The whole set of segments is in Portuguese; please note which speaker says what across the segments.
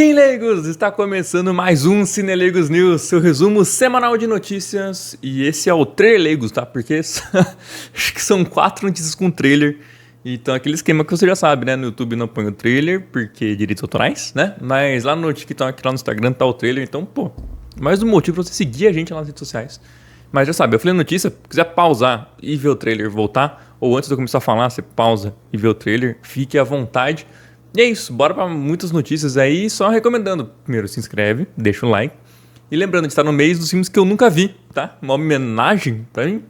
Speaker 1: Sim, leigos! Está começando mais um Cinelegos News, seu resumo semanal de notícias. E esse é o trailer Legos, tá? Porque acho que são 4 notícias com trailer. Então, aquele esquema que você já sabe, né? No YouTube não põe o trailer, porque direitos autorais, né? Mas lá no TikTok, lá no Instagram tá o trailer. Então, pô, mais um motivo pra você seguir a gente lá nas redes sociais. Mas já sabe, eu falei notícia, se quiser pausar e ver o trailer e voltar, ou antes de eu começar a falar, você pausa e vê o trailer, fique à vontade. E é isso, bora pra muitas notícias aí, só recomendando. Primeiro, se inscreve, deixa o like. E lembrando, a gente tá no mês dos filmes que eu nunca vi, tá? Uma homenagem pra mim.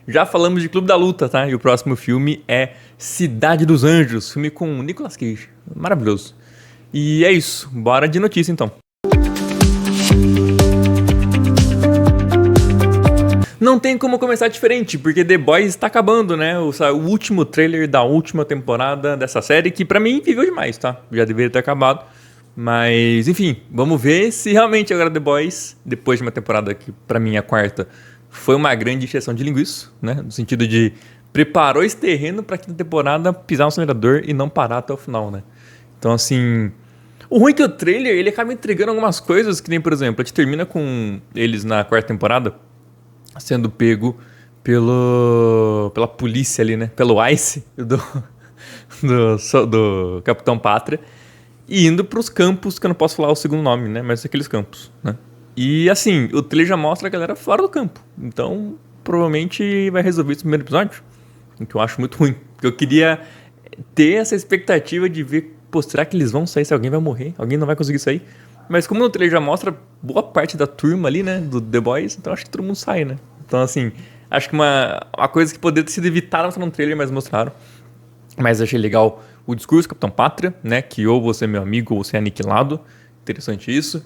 Speaker 1: Já falamos de Clube da Luta, tá? E o próximo filme é Cidade dos Anjos, filme com Nicolas Cage. Maravilhoso. E é isso, bora de notícia então. Não tem como começar diferente, porque The Boys está acabando, né? O último trailer da última temporada dessa série, que pra mim viveu demais, tá? Já deveria ter acabado. Mas, enfim, vamos ver se realmente agora The Boys, depois de uma temporada que pra mim é a quarta, foi uma grande injeção de linguiça, né? No sentido de preparou esse terreno pra quinta temporada pisar no acelerador e não parar até o final, né? Então, assim, o ruim é que o trailer, ele acaba entregando algumas coisas, que nem, por exemplo, a gente termina com eles na quarta temporada sendo pego pela polícia ali, né? Pelo ICE do Capitão Pátria e indo pros campos, que eu não posso falar o segundo nome, né? Mas aqueles campos, né? E assim, o trailer já mostra a galera fora do campo. Então, provavelmente vai resolver esse primeiro episódio, o que eu acho muito ruim. Porque eu queria ter essa expectativa de ver, pô, será que eles vão sair? Se alguém vai morrer? Alguém não vai conseguir sair? Mas como no trailer já mostra boa parte da turma ali, né, do The Boys, então acho que todo mundo sai, né? Então, assim, acho que uma coisa que poderia ter sido evitada no trailer, mas mostraram. Mas achei legal o discurso do Capitão Pátria, né, que ou você é meu amigo ou você é aniquilado. Interessante isso.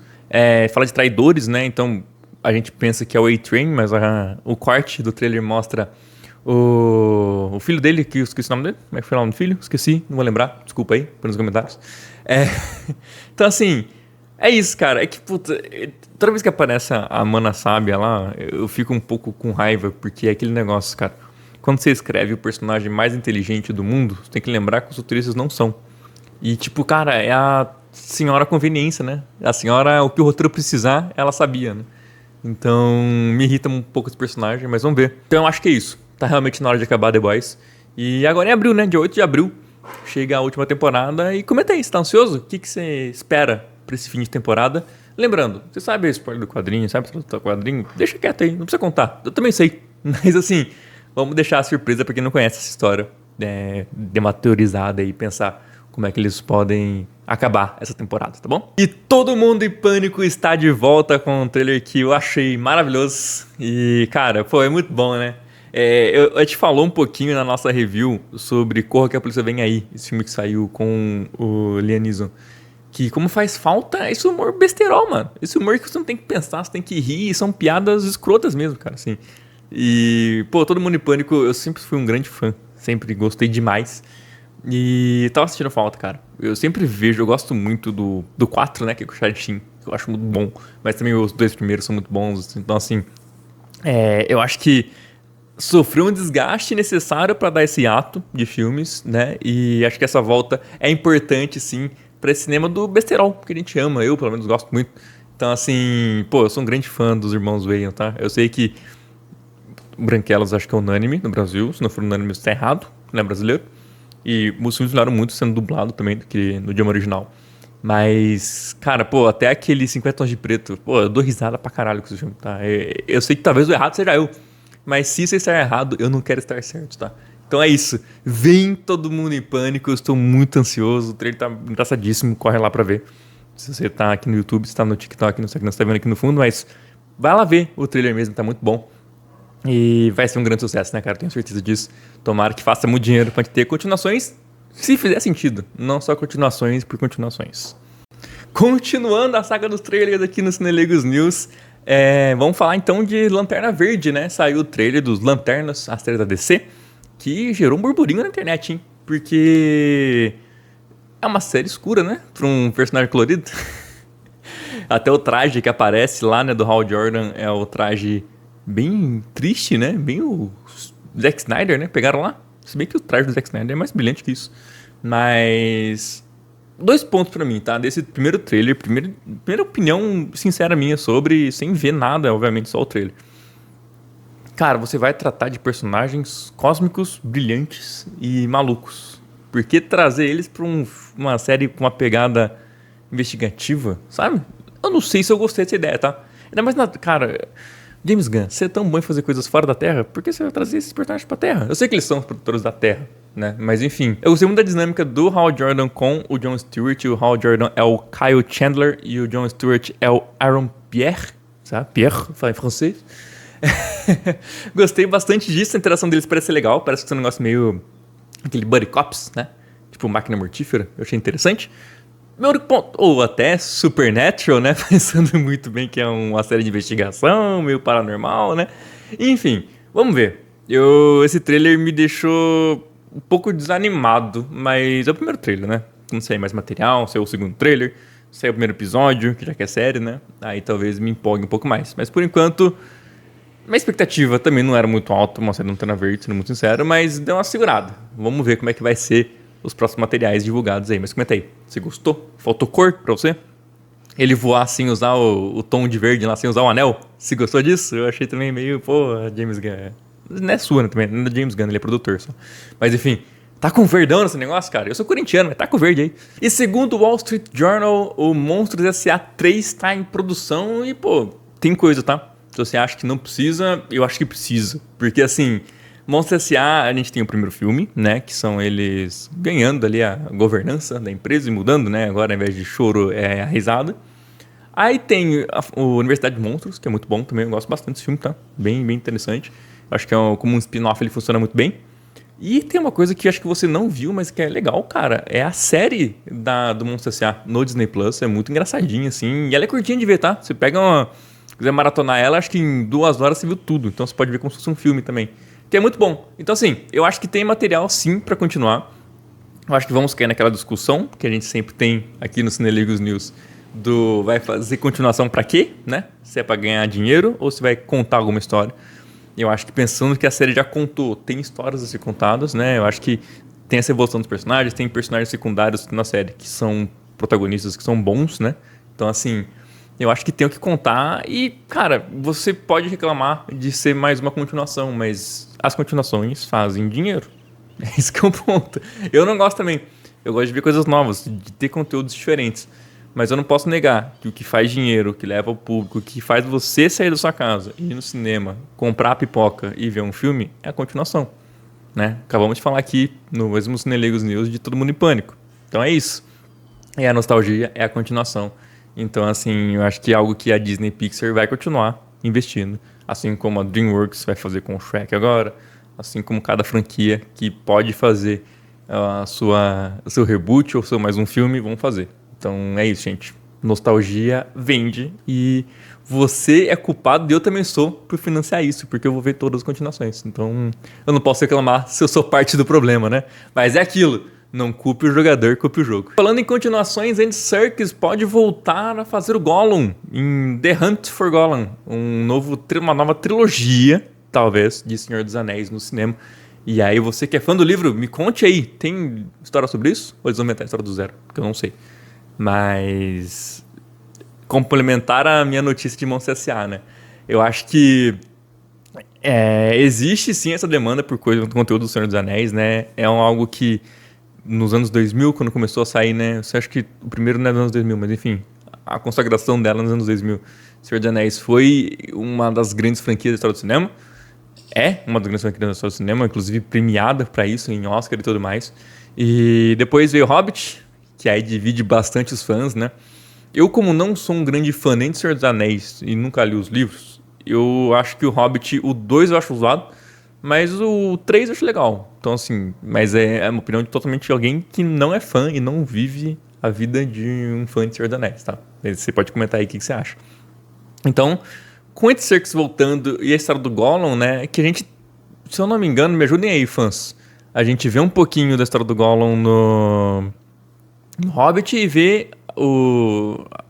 Speaker 1: Fala de traidores, né, então a gente pensa que é o A-Train, mas o corte do trailer mostra o filho dele, que eu esqueci o nome dele. Como é que foi o nome do filho? Esqueci, não vou lembrar. Desculpa aí, nos comentários. Então, assim, é isso, cara. É que, puta, toda vez que aparece a Mana Sábia lá, eu fico um pouco com raiva, porque é aquele negócio, cara. Quando você escreve o personagem mais inteligente do mundo, você tem que lembrar que os roteiristas não são. E, tipo, cara, é a senhora conveniência, né? A senhora, o que o roteiro precisar, ela sabia, né? Então, me irrita um pouco esse personagem, mas vamos ver. Então, eu acho que é isso. Tá realmente na hora de acabar The Boys. E agora é abril, né? Dia 8 de abril. Chega a última temporada. E comenta aí, você tá ansioso? O que você espera pra esse fim de temporada? Lembrando, você sabe a spoiler do quadrinho, sabe do quadrinho? Deixa quieto aí, não precisa contar. Eu também sei. Mas assim, vamos deixar a surpresa pra quem não conhece essa história demateorizada e pensar como é que eles podem acabar essa temporada, tá bom? E Todo Mundo em Pânico está de volta com um trailer que eu achei maravilhoso. E, cara, pô, é muito bom, né? A gente falou um pouquinho na nossa review sobre Corra que a Polícia Vem Aí, esse filme que saiu com o Liam Neeson. Que como faz falta esse humor besterol, mano. Esse humor que você não tem que pensar, você tem que rir. E são piadas escrotas mesmo, cara, assim. E, pô, Todo Mundo em Pânico, eu sempre fui um grande fã. Sempre gostei demais. E tava assistindo falta, cara. Eu sempre vejo, eu gosto muito do 4, né, que é com o Charlie Sheen. Eu acho muito bom. Mas também os 2 primeiros são muito bons. Então, assim, eu acho que sofreu um desgaste necessário pra dar esse ato de filmes, né? E acho que essa volta é importante, sim, pra esse cinema do besterol, que a gente ama. Eu, pelo menos, gosto muito. Então, assim, pô, eu sou um grande fã dos irmãos Wayans, tá? Eu sei que Branquelas acho que é unânime no Brasil. Se não for unânime, isso tá errado, não é brasileiro. E os filmes melhoraram muito sendo dublado também do que no idioma original. Mas, cara, pô, até aquele 50 Tons de Preto, pô, eu dou risada pra caralho com esse filme, tá? Eu sei que talvez o errado seja eu, mas se você estar errado, eu não quero estar certo, tá? Então é isso. Vem Todo Mundo em Pânico, eu estou muito ansioso, o trailer tá engraçadíssimo, corre lá pra ver. Se você tá aqui no YouTube, se tá no TikTok, no Instagram, você tá vendo aqui no fundo, mas vai lá ver o trailer mesmo, tá muito bom. E vai ser um grande sucesso, né, cara? Tenho certeza disso. Tomara que faça muito dinheiro pra gente ter continuações, se fizer sentido. Não só continuações por continuações. Continuando a saga dos trailers aqui no Cinelegos News, vamos falar então de Lanterna Verde, né? Saiu o trailer dos Lanternas, a série da DC, que gerou um burburinho na internet, hein? Porque é uma série escura, né? Pra um personagem colorido. Até o traje que aparece lá, né, do Hal Jordan é o traje bem triste, né? Bem o Zack Snyder, né? Pegaram lá. Se bem que o traje do Zack Snyder é mais brilhante que isso. Mas 2 pontos pra mim, tá? Desse primeiro trailer, primeira opinião sincera minha sobre, sem ver nada, obviamente, só o trailer. Cara, você vai tratar de personagens cósmicos, brilhantes e malucos. Por que trazer eles pra uma série com uma pegada investigativa, sabe? Eu não sei se eu gostei dessa ideia, tá? Ainda mais, cara, James Gunn, você é tão bom em fazer coisas fora da Terra, por que você vai trazer esses personagens pra Terra? Eu sei que eles são os produtores da Terra, né? Mas enfim, eu gostei muito da dinâmica do Hal Jordan com o Jon Stewart. O Hal Jordan é o Kyle Chandler e o Jon Stewart é o Aaron Pierre, sabe? Pierre, fala em francês. Gostei bastante disso, a interação deles parece ser legal, parece que é um negócio meio aquele buddy cops, né? Tipo máquina mortífera, eu achei interessante. Meu único ponto, ou até Supernatural, né? Pensando muito bem que é uma série de investigação, meio paranormal, né? Enfim, vamos ver. Esse trailer me deixou um pouco desanimado, mas é o primeiro trailer, né? Não sei mais material, saiu o segundo trailer, saiu o primeiro episódio, que já que é série, né? Aí talvez me empolgue um pouco mais. Mas por enquanto, minha expectativa também não era muito alta, uma série não Lanterna Verde, sendo muito sincero, mas deu uma segurada. Vamos ver como é que vai ser os próximos materiais divulgados aí. Mas comenta aí, você gostou? Faltou cor pra você? Ele voar sem usar o tom de verde lá, sem usar o anel? Você gostou disso? Eu achei também meio, pô, James Gunn. Não é sua, né, também, não é James Gunn, ele é produtor só. Mas enfim, tá com verdão nesse negócio, cara? Eu sou corintiano, mas tá com verde aí. E segundo o Wall Street Journal, o Monstros S.A. 3 tá em produção e, pô, tem coisa, tá? Se você acha que não precisa, eu acho que precisa. Porque, assim, Monstros S.A., a gente tem o primeiro filme, né? Que são eles ganhando ali a governança da empresa e mudando, né? Agora, ao invés de choro, é a risada. Aí tem a Universidade de Monstros, que é muito bom também. Eu gosto bastante desse filme, tá? Bem, bem interessante. Acho que como um spin-off ele funciona muito bem. E tem uma coisa que acho que você não viu, mas que é legal, cara. É a série do Monstros S.A. no Disney Plus. É muito engraçadinha, assim. E ela é curtinha de ver, tá? Você pega quiser maratonar ela, acho que em 2 horas você viu tudo. Então você pode ver como se fosse um filme também. Que é muito bom. Então, assim, eu acho que tem material sim pra continuar. Eu acho que vamos cair naquela discussão que a gente sempre tem aqui no Cineligos News vai fazer continuação pra quê, né? Se é pra ganhar dinheiro ou se vai contar alguma história. Eu acho que pensando que a série já contou, tem histórias a ser contadas, né? Eu acho que tem essa evolução dos personagens, tem personagens secundários na série que são protagonistas, que são bons, né? Então, assim, eu acho que tem o que contar e, cara, você pode reclamar de ser mais uma continuação, mas as continuações fazem dinheiro. É isso que é o ponto. Eu não gosto também. Eu gosto de ver coisas novas, de ter conteúdos diferentes. Mas eu não posso negar que o que faz dinheiro, o que leva ao público, o que faz você sair da sua casa, ir no cinema, comprar pipoca e ver um filme, é a continuação. Né? Acabamos de falar aqui no mesmo Cineligos News de Todo Mundo em Pânico. Então é isso. É a nostalgia, é a continuação. Então, assim, eu acho que é algo que a Disney Pixar vai continuar investindo. Assim como a DreamWorks vai fazer com o Shrek agora. Assim como cada franquia que pode fazer o seu reboot ou seu mais um filme, vão fazer. Então é isso, gente. Nostalgia vende e você é culpado e eu também sou por financiar isso, porque eu vou ver todas as continuações. Então eu não posso reclamar se eu sou parte do problema, né? Mas é aquilo. Não culpe o jogador, culpe o jogo. Falando em continuações, Andy Serkis pode voltar a fazer o Gollum em The Hunt for Gollum, uma nova trilogia, talvez, de Senhor dos Anéis no cinema. E aí, você que é fã do livro, me conte aí, tem história sobre isso? Ou eles vão inventar a história do zero? Porque eu não sei. Mas complementar a minha notícia de Monstros S.A., né? Eu acho que existe sim essa demanda por conteúdo do Senhor dos Anéis, né? É algo que nos anos 2000, quando começou a sair, né? Você acha que o primeiro não é dos anos 2000, mas enfim, a consagração dela nos anos 2000, Senhor dos Anéis, foi uma das grandes franquias da história do cinema. É uma das grandes franquias da história do cinema, inclusive premiada para isso em Oscar e tudo mais. E depois veio Hobbit, que aí divide bastante os fãs, né? Eu, como não sou um grande fã nem de Senhor dos Anéis e nunca li os livros, eu acho que o Hobbit, o 2 eu acho zoado, mas o 3 eu acho legal. Então, assim, mas é uma opinião de totalmente alguém que não é fã e não vive a vida de um fã de Senhor dos Anéis, tá? Você pode comentar aí o que você acha. Então, com Andy Serkis voltando e a história do Gollum, né? Que a gente, se eu não me engano, me ajudem aí, fãs. A gente vê um pouquinho da história do Gollum no Hobbit e vê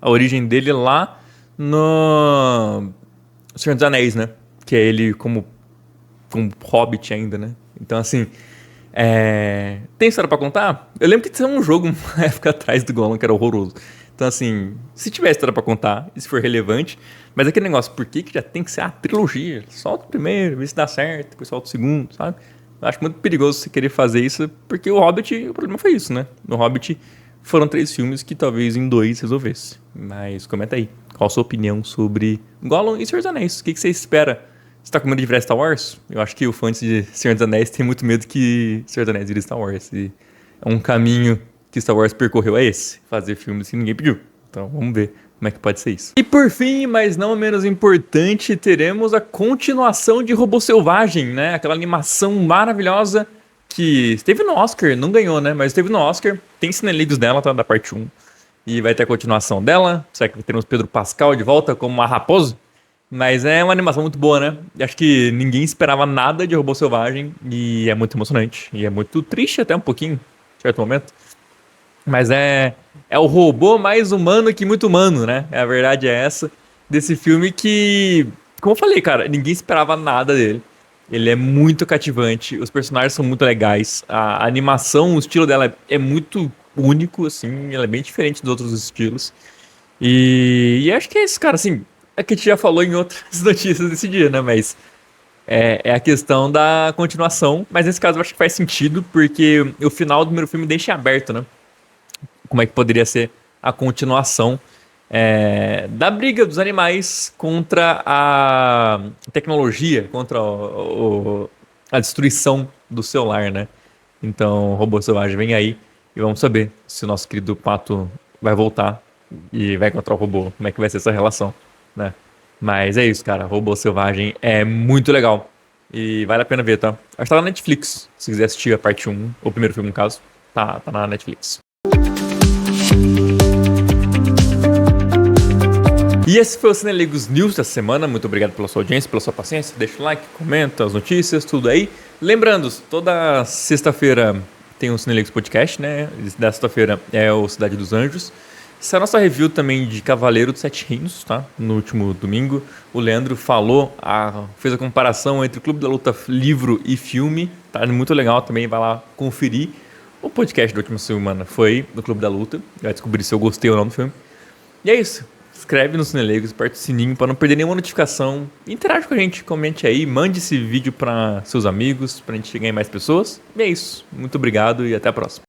Speaker 1: a origem dele lá no Senhor dos Anéis, né? Que é ele como Hobbit ainda, né? Então, assim, Tem história pra contar? Eu lembro que tinha um jogo uma época atrás do Gollum que era horroroso. Então, assim, se tiver história pra contar, e se for relevante, mas aquele negócio, por que já tem que ser a trilogia? Solta o primeiro, vê se dá certo, depois solta o segundo, sabe? Eu acho muito perigoso você querer fazer isso, porque o Hobbit, o problema foi isso, né? No Hobbit foram 3 filmes que talvez em 2 resolvesse. Mas comenta aí, qual a sua opinião sobre Gollum e Senhor dos Anéis? O que você espera? Você tá com medo de virar Star Wars? Eu acho que o fã de Senhor dos Anéis tem muito medo que Senhor dos Anéis vire Star Wars. E é um caminho que Star Wars percorreu é esse, fazer filmes que ninguém pediu. Então vamos ver como é que pode ser isso. E por fim, mas não menos importante, teremos a continuação de Robô Selvagem, né? Aquela animação maravilhosa que esteve no Oscar, não ganhou, né? Mas esteve no Oscar, tem cineleiros dela, tá? Da parte 1. E vai ter a continuação dela. Será que teremos Pedro Pascal de volta como uma raposa? Mas é uma animação muito boa, né? Acho que ninguém esperava nada de Robô Selvagem e é muito emocionante. E é muito triste até um pouquinho, em certo momento. Mas é o robô mais humano que muito humano, né? A verdade é essa. Desse filme que, como eu falei, cara, ninguém esperava nada dele. Ele é muito cativante, os personagens são muito legais, a animação, o estilo dela é muito único, assim, ela é bem diferente dos outros estilos. E acho que é isso, cara, assim, é que a gente já falou em outras notícias desse dia, né? Mas é a questão da continuação. Mas nesse caso eu acho que faz sentido, porque o final do primeiro filme deixa em aberto, né? Como é que poderia ser a continuação da briga dos animais contra a tecnologia, contra a destruição do seu lar, né? Então, Robô Selvagem vem aí e vamos saber se o nosso querido pato vai voltar e vai encontrar o robô. Como é que vai ser essa relação, né? Mas é isso, cara. Robô Selvagem é muito legal. E vale a pena ver, tá? Acho que tá na Netflix. Se quiser assistir a parte 1, o primeiro filme, no caso, tá na Netflix. E esse foi o Cinelegos News da semana. Muito obrigado pela sua audiência, pela sua paciência. Deixa o like, comenta as notícias, tudo aí. Lembrando, toda sexta-feira tem o Cinelegos Podcast, né? Da sexta-feira é o Cidade dos Anjos. Essa é a nossa review também de Cavaleiro dos Sete Reinos, tá? No último domingo, o Leandro fez a comparação entre o Clube da Luta livro e filme. Tá muito legal também, vai lá conferir. O podcast da última semana foi do Clube da Luta. Vai descobrir se eu gostei ou não do filme. E é isso. Inscreve no Cinelegos, aperte o sininho para não perder nenhuma notificação. Interage com a gente, comente aí, mande esse vídeo para seus amigos, para a gente chegar em mais pessoas. E é isso. Muito obrigado e até a próxima.